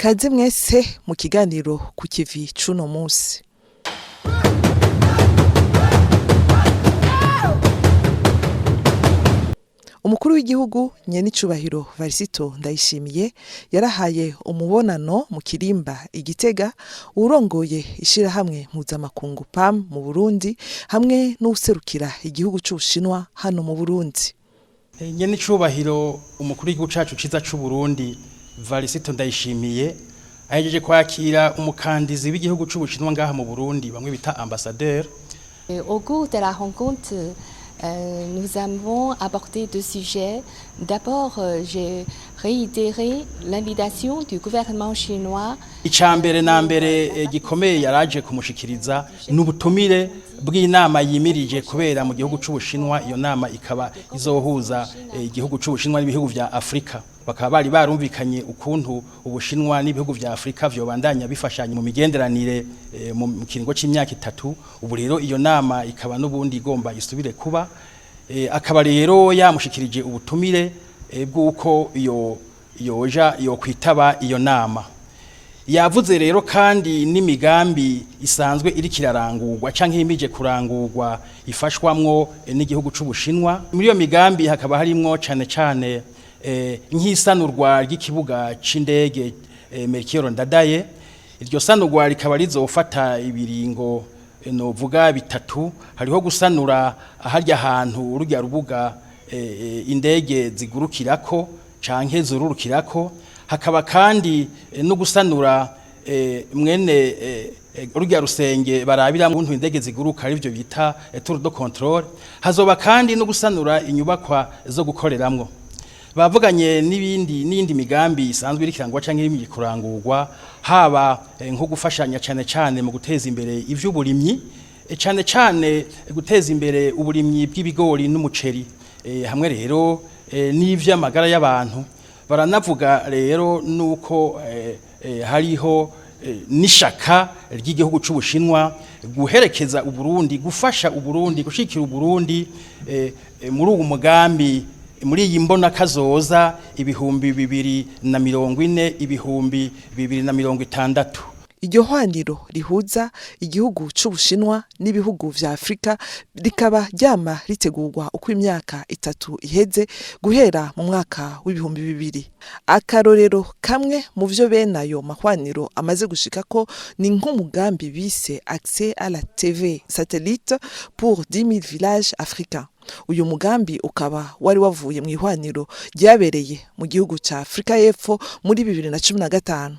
Kaze mwese mu kiganiro ku kivi cuno musi. Umukuru w'igihugu Nyenicubahiro Varisito Ndayishimiye yarahaye umubonano mu Kirimba Igitega urongoye ishirahamwe mpuzamakungu PAM mu Burundi hamwe n'userukira igihugu c'Ubushinwa hano mu Burundi. Nyenicubahiro umukuru w'igihugu cacu ciza c'u Burundi Varisito Ndayishimiye ahejeje kwakira umukandizi w'igihugu c'Ubushinwa ngaha mu Burundi bamwe bita ambassadeur. Au cours de la rencontre, nous avons abordé deux sujets. D'abord, j'ai réitéré l'invitation du gouvernement chinois. Icambere na mbere gikomeye yaraje kumushikiriza n'ubutumire bw'inama yimirije kubera mu gihugu c'Ubushinwa. Iyo nama ikaba izohuza igihugu c'Ubushinwa n'ibihugu vya Afrika. Bakaba bari barumvikanye ukuntu Ubushinwa n'ibihugu vya Afrika vyobandanya bifashanya mu migenderanire mu kiringo c'imyaka 3. Ubu rero iyo nama ikaba n'ubundi igomba isubire kuba akaba rero yamushikirije ubutumire bw'uko yo kwitaba iyo nama. Yavuze rero kandi n'imigambi isanzwe iri kirarangurwa canke imije kurangurwa ifashwamwo n'igihugu c'Ubushinwa. Muri iyo migambi hakaba harimwo cane nk'isanurwa ry'ikibuga c'indege Melchior Ndadaye. Iryo sanurwa rikaba rizofata ibiringo novuga bitatu. Hariho gusanura aharya ahantu urujya rubuga indege zigurukirako canke zururukirako. Hakaba kandi no gusanura mwene urujya rusenge barabira mu ntu indege ziguruka arivyo bita tour de contrôle. Hazoba kandi no gusanura inyubakwa zo gukoreramwo. Bavuganye n'indi migambi isanzwe iri kirangwa canke iri kurangurwa, haba nko gufashanya cane mu guteza imbere ivy'uburimyi, cane guteza imbere uburimyi bw'ibigori n'umuceri, hamwe rero n'ivy'amagara y'abantu. Baranavuga rero nuko hariho n'ishaka ry'igihugu c'Ubushinwa guherekeza Uburundi, gufasha Uburundi, gushikira Uburundi muri uwo mugambi, muri iyi mbona kazoza 2040 2060. Iryo hwaniro rihuza igihugu c'Ubushinwa n'ibihugu vya Afrika rikaba ryama ritegurwa uko imyaka 3 iheze guhera mu mwaka w'2000. Akarorero kamwe mu vyo benayo mahwaniro amaze gushikako ni nk'umugambi bise accès à la TV satellite pour 10 000 villages africains. Uyu mugambi ukaba wari wavuye mu ihwaniro ryabereye mu gihugu ca Afrika y'Epfo muri 2015.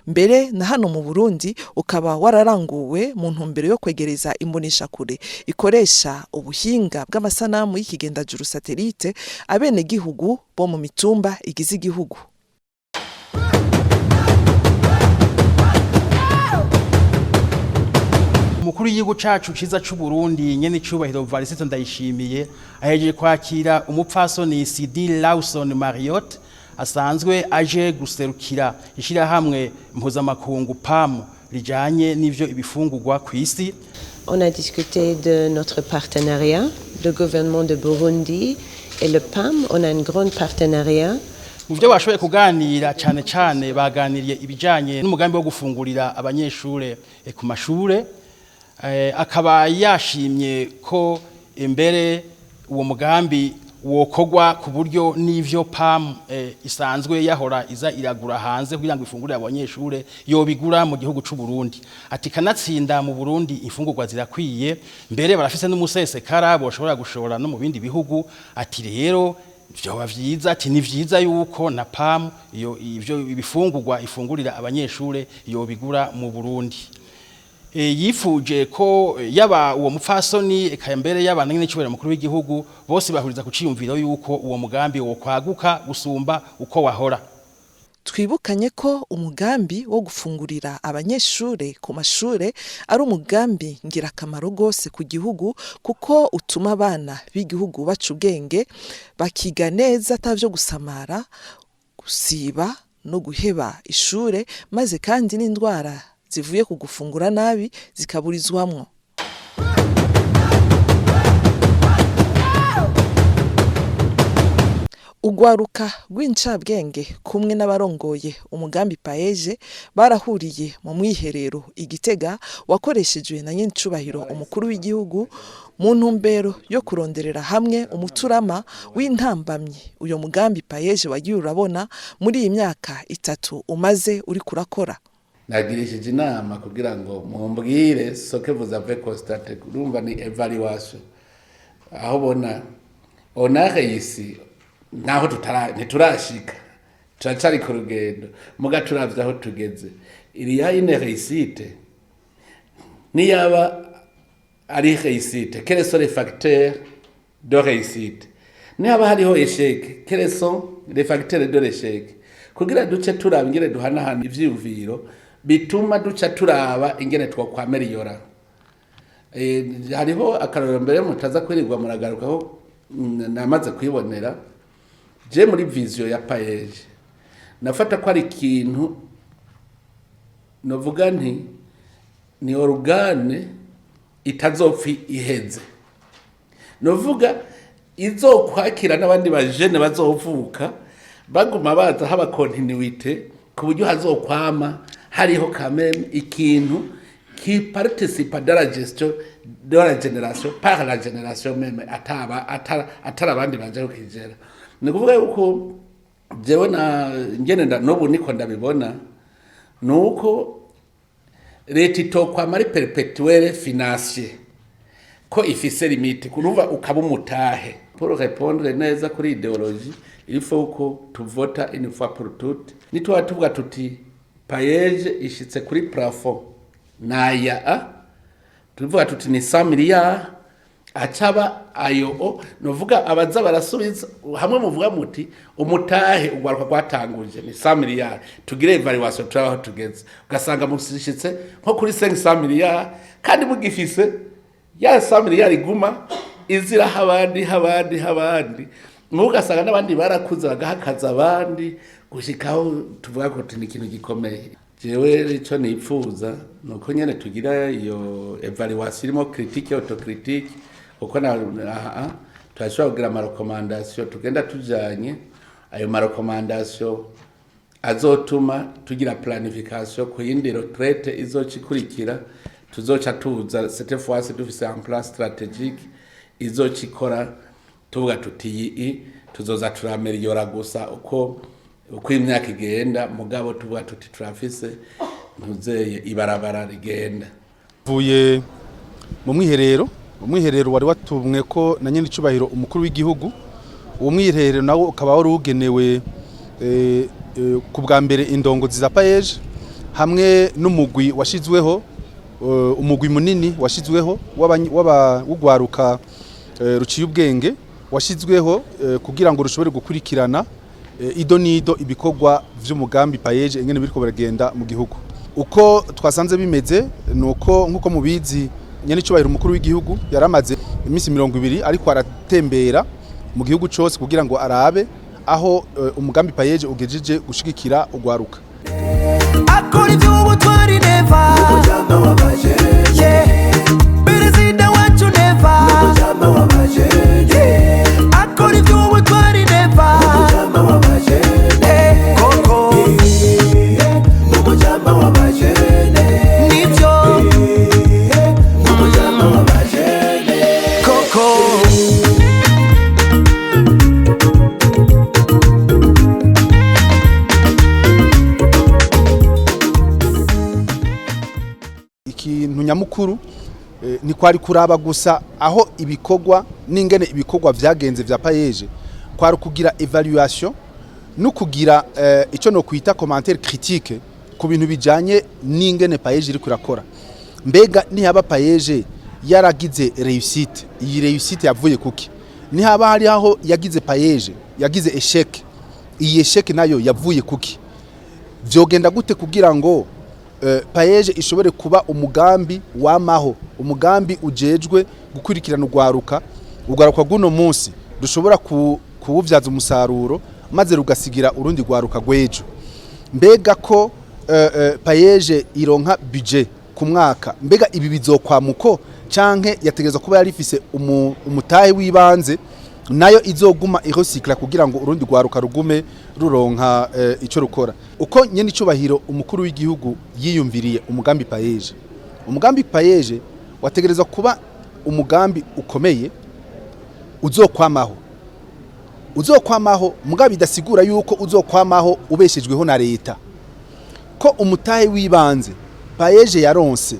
Mbere na hano mu Burundi ukaba wararanguwe mu ntumbero yo kwegereza imbonisha kure ikoresha ubuhinga bw'amasanamu y'ikigendajuru satellite abene gihugu bo mu mitumba igize igihugu. Umukuru w'igihugu cacu ciza c'u Burundi Nyenicubahiro Varisito Ndayishimiye ahejeje kwakira umupfasoni Sidi Lawson Marriott asanzwe aje guserukira ishirahamwe mpuzamakungu PAM rijanye n'ivyo ibifungurwa kw'isi. On a discuté de notre partenariat, le gouvernement de Burundi et le PAM. On a un grand partenariat. Mu byo bashoboye kuganira cane baganiriye ibijanye n'umugambi wo gufungurira abanyeshure ku mashure. Akaba yashimye ko imbere uwo mugambi wokogwa ku buryo n'ivyo PAM isanzwe yahora iza iragura hanze kugira ngo ifungurire abanyeshure yobigura mu gihugu c'u Burundi. Ati kanatsinda mu Burundi ifungurwa zirakwiye, mbere barafise n'umusesekara boshobora gushora no mu bindi bihugu. Ati rero vyoba vyiza, ati ni vyiza yuko na PAM ivyo ibifungurwa ifungurira abanyeshure yobigura mu Burundi. Yifuje ko yaba uwo mupfasoni ekambere yaba Nyenicubahiro mukuru w'igihugu bose bahuriza kuciyumvira yuko uwo mugambi wo kwaguka gusumba uko wahora. Twibukanye ko umugambi wo gufungurira abanyeshure ku mashure ari umugambi ngirakamaro gose ku gihugu, kuko utuma abana b'igihugu baca ubwenge bakiga neza atavyo gusamara, gusiba no guheba ishure, maze kandi n'indwara zivuye ku gufungura nabi zikaburizwamwo. Ugwaruka rw'incabwenge kumwe n'abarongoye umugambi paeje barahuriye mu mwiherero Igitega wakoreshejwe na nyencubahiro umukuru w'igihugu mu ntumbero yo kuronderera hamwe umuturama w'intambamyi uyo mugambi paeje wagiye urabona muri iyi myaka 3 umaze uri kurakora. Nagirishije inama kugira ngo mumbwire soke vous avez constaté urumva ni evaluation aho bona onare yisi naho ntiturashika turacari ku rugendo muga turavye aho tugeze iriya ine réussite niyaba ari réussite quels sont les facteurs de réussite niyaba hariho échec quels sont les facteurs de l'échec kugira duce turaba ingene duhanahana ivyiyumviro bituma duca turaba ingene twokwameliora hariho akarorero mbere mutaza kwirirwa muragarukaho namaze kwibonera je muri vision ya paeje nafata ko ari ikintu novuga nti ni organe itazopfi iheze novuga izokwakira n'abandi bajene bazovuka baguma baza haba continuité ku buryo hazokwama hariho kameme ikintu qui participe de la gestion de la génération par la génération même atara abandi baje kugera ni kuvuga yuko jewe na ngene nobu niko ndabibona nuko leta itokwama ari perpetuelle financier ko ifise limite kuruva ukaba umutahe pour répondre neza kuri idéologie il faut ko tuvota une fois pour toutes nitwa tuvuga tuti paeje ishitse kuri plafond naya tuvuga tuti ni 100 miliyari acaba ayo novuga abaza barasubiza hamwe muvuga muti umutahe ugwaruka gwatanguje ni 100 miliyari tugire evaluation turaho tugeze ugasanga musishitse nko kuri 500 miliyari kandi mugifise ya 100 miliyari iguma izira habandi mugasanga n'abandi barakuza bagahakaza abandi gushikaho tuvuga ko ni ikintu gikomeye jewe ico nipfuza nuko nyene tugira iyo evaluation irimo critique autocritique uko na turashobora kugira ama recommandation tugenda tujanye ayo ma recommandation azotuma tugira planification ku yindi retraite izocikurikira tuzoca tuza cette fois dufise un plan stratégique izocikora tuvuga tuti tuzoza turameliora gusa uko imyaka igenda mugabo tuvuga tuti turafise ntuzeye ibarabara rigenda vuye mu mwiherero wari watumwe ko na nyene icubahiro umukuru w'igihugu uwo mwiherero nawo ukaba wari ugenewe ku bwa mbere indongozi za paeje hamwe n'umugwi washizweho umugwi munini washizweho w'ugwaruka ruciye ubwenge washizweho kugira ngo rushobore gukurikirana ido nido ibikorwa vy'umugambi paeje ingene biriko baragenda mu gihugu uko twasanze bimeze nuko nkuko mubizi nyene icubahiro umukuru w'igihugu yaramaze imisi 20 ariko aratembera mu gihugu cyose kugira ngo arabe aho umugambi paeje ugejeje gushigikira ugwaruka akora iby'ubu twari neva umujama wabaje perezida wacu neva umujama wabaje akora iby'ubu twari neva umujama wabaje koko umujama wabaje nivyo umujama wabaje koko ikintu nyamukuru ni kwari kuraba gusa aho ibikorwa n'ingene ibikorwa vyagenze vya paeje kwari kugira evaluation no kugira ico no kwita commentaire critique ku bintu bijanye n'ingene paeje iri kurakora mbega nihaba paeje yaragize réussite iyi réussite yavuye kuki nihaba hari aho yagize paeje yagize échec iyi échec nayo yavuye kuki vyogenda gute kugira ngo paeje ishobore kuba umugambi wamaho umugambi ujejwe gukurikirana ugwaruka guno munsi dushobora kuwuvyaza umusaruro maze rugasigira urundi gwaruka gwejo mbega ko paeje ironka budget ku mwaka mbega ibi bizokwamuko canke yategezwa kuba yarifise umutahe w'ibanze nayo izoguma ihosikla kugira ngo urundi rwaruka rugume ruronka ico rukora. Uko nyene icubahiro umukuru w'igihugu yiyumviriye umugambi payeje. Umugambi payeje wategerezwa kuba umugambi ukomeye uzokwamaho mugabe idasigura yuko uzokwamaho ubeshejweho na leta, ko umutahe wibanze payeje yaronse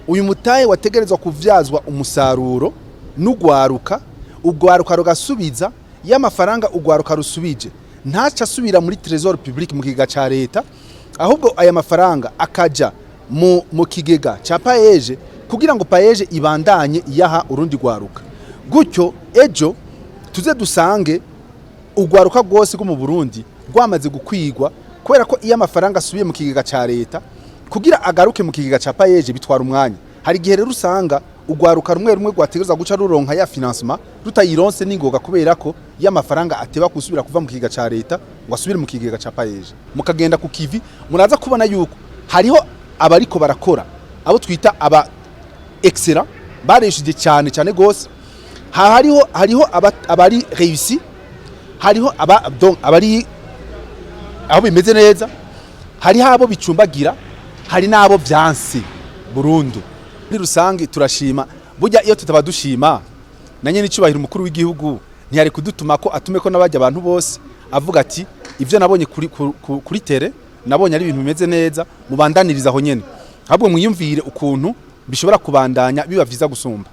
uyu mutahe wategerezwa kuvyazwa umusaruro n'ugwaruka, ugwaruka rugasubiza y'amafaranga ugwaruka rusubije ntaca asubira muri trésor public mu kigega ca leta, ahubwo aya mafaranga akaja mu kigega ca payeje kugira ngo payeje ibandanye iyaha urundi gwaruka. Gutyo ejo tuze dusange ugwaruka rwose rwo mu Burundi rwamaze gukwigwa, kubera ko iyo amafaranga asubiye mu kigega ca leta kugira agaruke mu kigega ca payeje bitwara umwanya. Hari gihe rero usanga ugwaruka rumwe rwategereza guca ruronka ya financement rutayironse n'ingoga, kubera ko y'amafaranga ateba kusubira kuva mu kigega ca leta ngo asubire mu kigega ca payeje. Mukagenda ku kivi muraza kubona yuko hariho abariko barakora abo twita aba excellent bareshije cyane gose, hariho abari réussi, hariho abari aho bimeze neza, hariho abo bicumbagira, hari nabo vyanse burundu. Muri rusange turashima, burya iyo tutaba dushima nanye n'icubahiro umukuru w'igihugu ntiyari kudutuma ko atume ko nabajya abantu bose avuga ati ivyo nabonye kuri tere nabonye ari ibintu bimeze neza, mubandaniriza aho nyene, ahubwo mwiyumvire ukuntu bishobora kubandanya biba vyiza gusumba.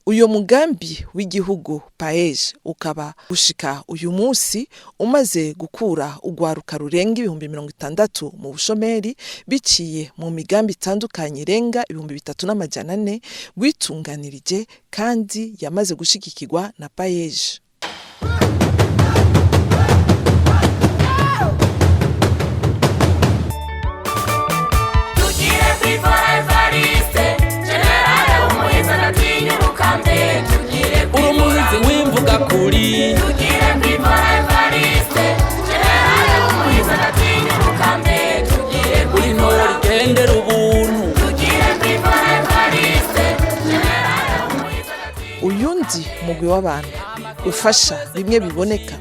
Uyo mugambi w'igihugu payeje ukaba gushika uyu munsi umaze gukura ugwaruka rurenga 60,000 mu bushomeri biciye mu migambi itandukanye irenga 3,400 gwitunganirije kandi yamaze gushigikirwa na payeje. Uyundi mugwi w'abantu ufasha bimwe biboneka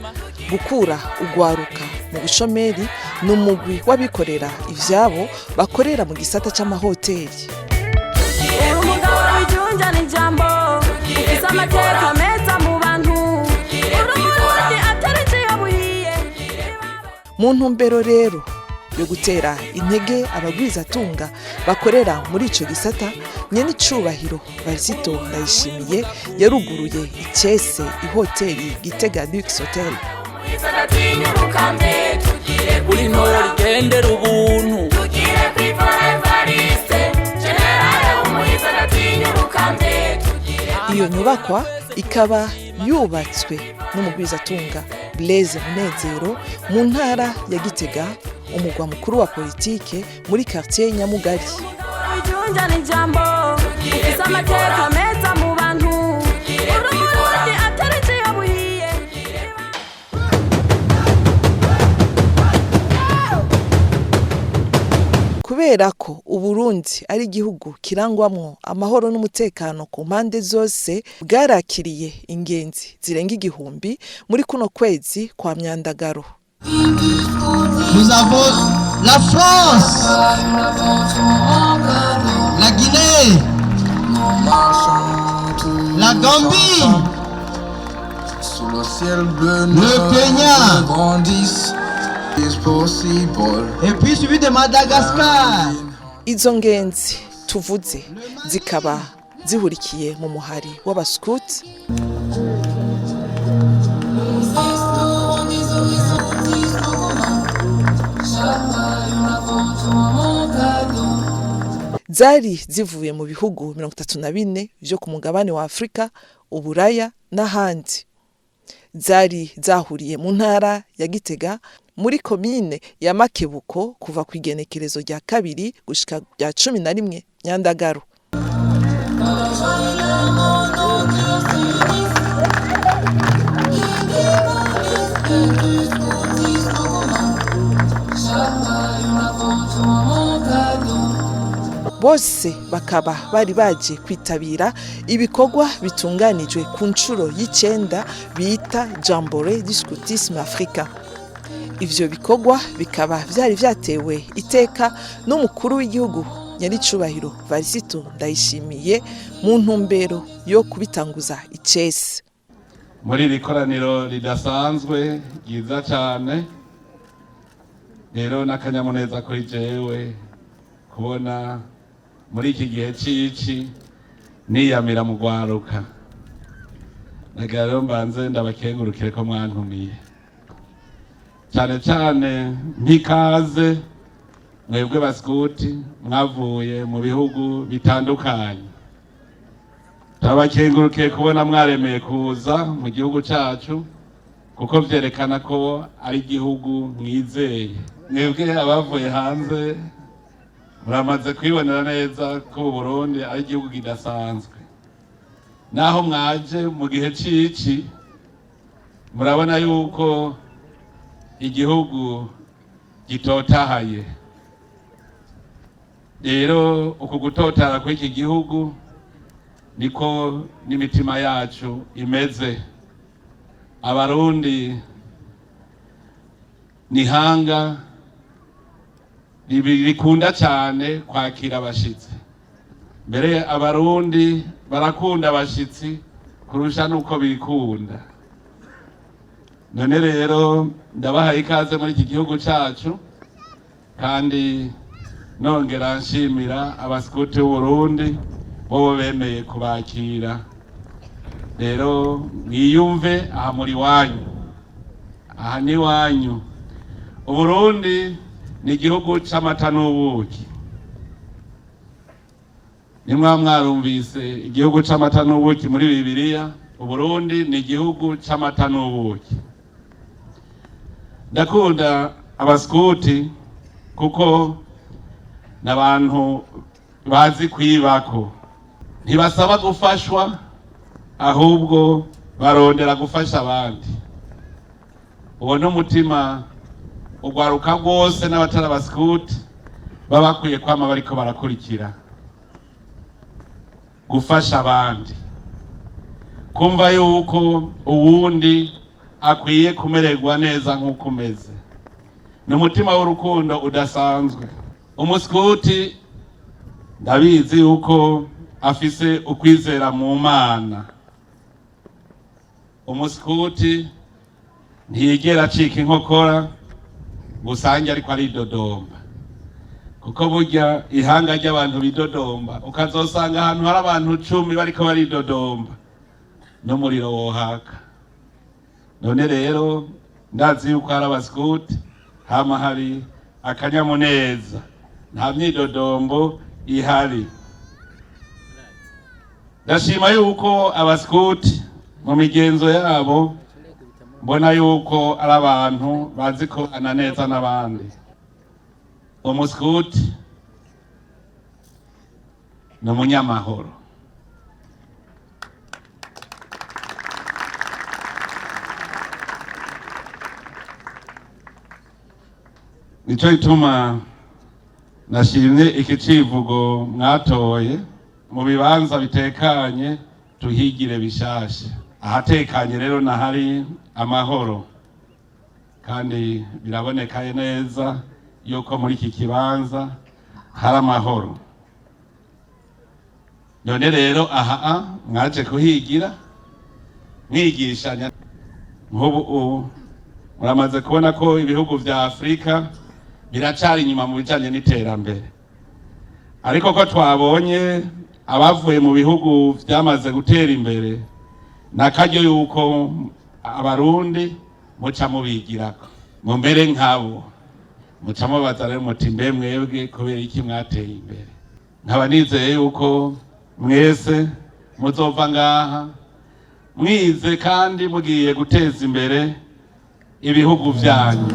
gukura ugwaruka mu bushomeri n'umugwi w'abikorera ivyabo bakorera mu gisata c'amahoteli. Umugabo w'ijunja n'ijambo ufise amateka meza mu bantu urumurundi atarije yabuhiye. Mu ntumbero rero yo gutera intege abagwizatunga bakorera muri ico gisata, nyene icubahiro Bazito Ndayishimiye yaruguruye icese ihoteli Gitega Lux Hotel. Iyo nyubakwa ikaba yubatswe n'umugwizatunga Blaise Munezero mu ntara ya Gitega, umugwa mukuru wa politike muri quartier Nyamugari. Ijunja n'ijambo ufise amateka meza mu bantu urumurundi atarije yabuhiye. Kubera ko Uburundi ari igihugu kirangwamwo amahoro n'umutekano ku mpande zose, bwarakiriye ingenzi zirenga 1,000 muri kuno kwezi kwa Myandagaro. Nous avons la France, la Guinée, la Gambie, le Kenya, et puis celui de Madagascar. Izo ngenzi tuvuze zikaba zihurikiye mu muhari w'abaskuti, zari zivuye mu bihugu 34 vyo ku mugabane wa Afrika, Uburaya n'ahandi. Zari zahuriye mu ntara ya Gitega muri komine ya Makebuko kuva ku igenekerezo rya 2 gushika rya 11 Myandagaro. bose bakaba bari baje kwitabira ibikorwa bitunganijwe ku nshuro y'icenda bita Jamboree du Scoutisme Africain. Ivyo bikorwa bikaba vyari vyatewe iteka n'umukuru w'igihugu Nyaricubahiro Varisito Ndayishimiye mu ntumbero yo kubitanguza icese. Muri iri koraniro ridasanzwe ryiza cyane rero n'akanyamuneza kuri jewe kubona muri iki gihe cici niyamira mu gwaruka. Nagira rero mbanze ndabakengurukire ko mwantumiye cyane cyane mpikaze mwebwe baskuti mwavuye mu bihugu bitandukanye. Tabakengurukiye kubona mwaremeye kuza mu gihugu cyacu kuko vyerekana ko ari igihugu mwizeye. Mwebwe abavuye hanze muramaze kwibonera neza ko Burundi ari igihugu kidasanzwe. Naho mwaje mu gihe cici murabona yuko igihugu gitotahaye. Rero uku gutotara kw'iki gihugu niko n'imitima yacu imeze. Abarundi nihanga rikunda cyane kwakira abashitsi. Mbere abarundi barakunda abashitsi kurusha nuko bikunda. None rero ndabahaye ikaze muri iki gihugu cyacu kandi nongera nshimira abaskuti b'Uburundi bo bemeye kubakira. Rero mwiyumve aha muri wanyu, aha ni wanyu. Uburundi ni igihugu c'amata n'ubuki. Nimwa mwarumvise igihugu c'amata n'ubuki muri Bibiliya, Uburundi ni igihugu c'amata n'ubuki. Ndakunda abaskuti kuko n'abantu bazi kwibako. Ntibasaba gufashwa ahubwo barondera gufasha abandi. Uwo n'umutima ugwaruka rwose n'abatari abaskuti baba bakwiye kwama bariko barakurikira. Gufasha abandi, kumva yuko uwundi akwiye kumererwa neza nk'uko umeze. Ni umutima w'urukundo udasanzwe. Umuskuti ndabizi yuko afise ukwizera mu Mana. Umuskuti ntiyigera acika inkokora gusange ariko aridodomba, kuko burya ihanga ry'abantu bidodomba ukazosanga ahantu hari abantu 10 bariko baridodomba n'umuriro wohaka. None rero ndazi yuko hari abaskuti hama hari akanyamuneza, nta myidodombo ihari. Ndashima yuko abaskuti mu migenzo yabo mbona yuko ari abantu bazi ko ananeza n'abandi. Umuskuti ni umunyamahoro. Nico ituma nashimye iki civugo mwatoye, mu bibanza bitekanye tuhigire bishasha. Ahatekanye rero nahari amahoro, kandi biraboneka neza yuko muri iki kibanza hari amahoro. None rero aha mwaje kuhigira mwigishanya. Nk'ubu muramaze kubona ko ibihugu vya Afrika biracari inyuma mu bijanye n'iterambere, ariko ko twabonye abavuye mu bihugu vyamaze gutera imbere nakaryo yuko abarundi muca mubigirako. Mu mbere nkabo muca mubaza rero muti mbe mwebwe kubera iki mwateye imbere. Nkaba nizeye yuko mwese muzova ngaha mwize kandi mugiye guteza imbere ibihugu vyanyu.